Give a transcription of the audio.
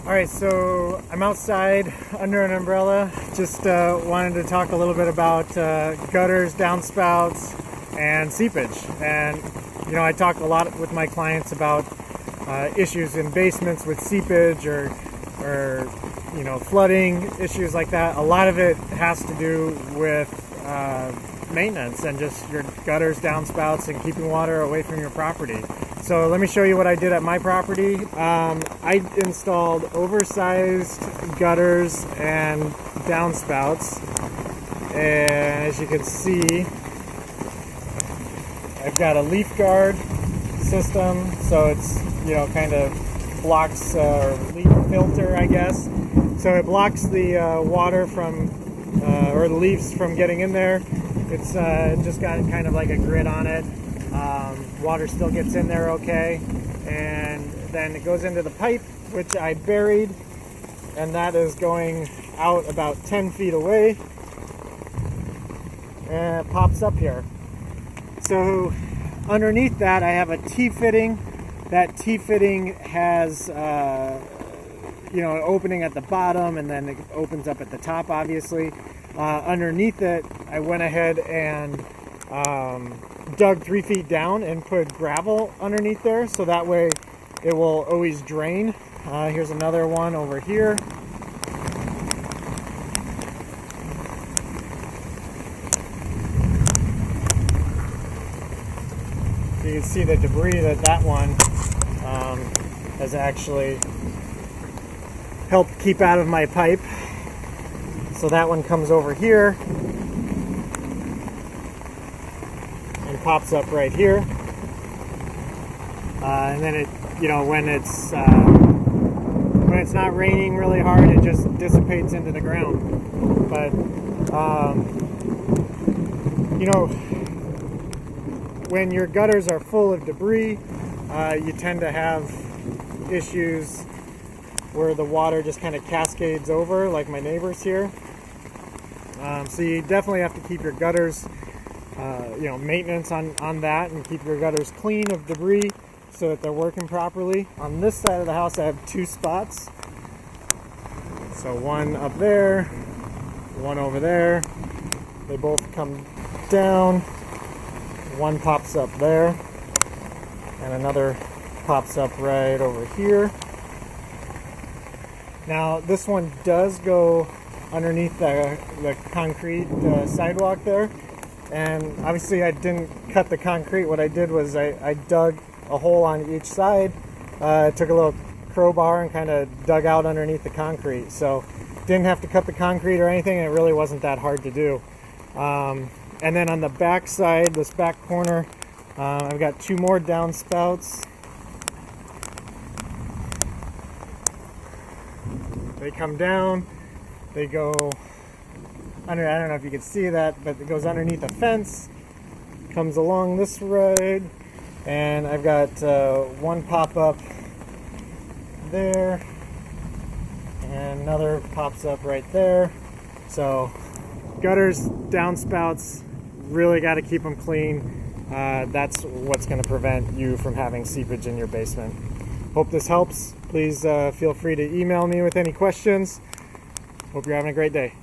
Alright, so I'm outside under an umbrella. Just wanted to talk a little bit about gutters, downspouts, and seepage. And you know, I talk a lot with my clients about issues in basements with seepage or you know, flooding, issues like that. A lot of it has to do with maintenance and just your gutters, downspouts, and keeping water away from your property. So let me show you what I did at my property. I installed oversized gutters and downspouts, and as you can see, I've got a leaf guard system, so it's, you know, kind of blocks leaf filter, I guess. So it blocks the water from or the leaves from getting in there. It's just got kind of like a grid on it. Water still gets in there okay, and then it goes into the pipe, which I buried, and that is going out about 10 feet away, and it pops up here. So underneath that I have a T-fitting. That T-fitting has you know, an opening at the bottom, and then it opens up at the top, obviously. Underneath it, I went ahead and dug 3 feet down and put gravel underneath there, so that way it will always drain. Here's another one over here. So you can see the debris that one has actually helped keep out of my pipe. So that one comes over here and pops up right here, and then it, you know, when it's not raining really hard, it just dissipates into the ground. But you know, when your gutters are full of debris, you tend to have issues where the water just kind of cascades over, like my neighbors here. So you definitely have to keep your gutters, you know, maintenance on that, and keep your gutters clean of debris so that they're working properly. On this side of the house I have 2 spots. So one up there, one over there. They both come down. One pops up there, and another pops up right over here. Now this one does go underneath the concrete sidewalk there, and obviously I didn't cut the concrete. What I did was I dug a hole on each side, took a little crowbar and kind of dug out underneath the concrete, so didn't have to cut the concrete or anything, and it really wasn't that hard to do. And then on the back side, this back corner, I've got 2 more downspouts. They come down, they go under, I don't know if you can see that, but it goes underneath a fence, comes along this road, and I've got one pop up there, and another pops up right there. So gutters, downspouts, really got to keep them clean. That's what's going to prevent you from having seepage in your basement. Hope this helps. Please feel free to email me with any questions. Hope you're having a great day.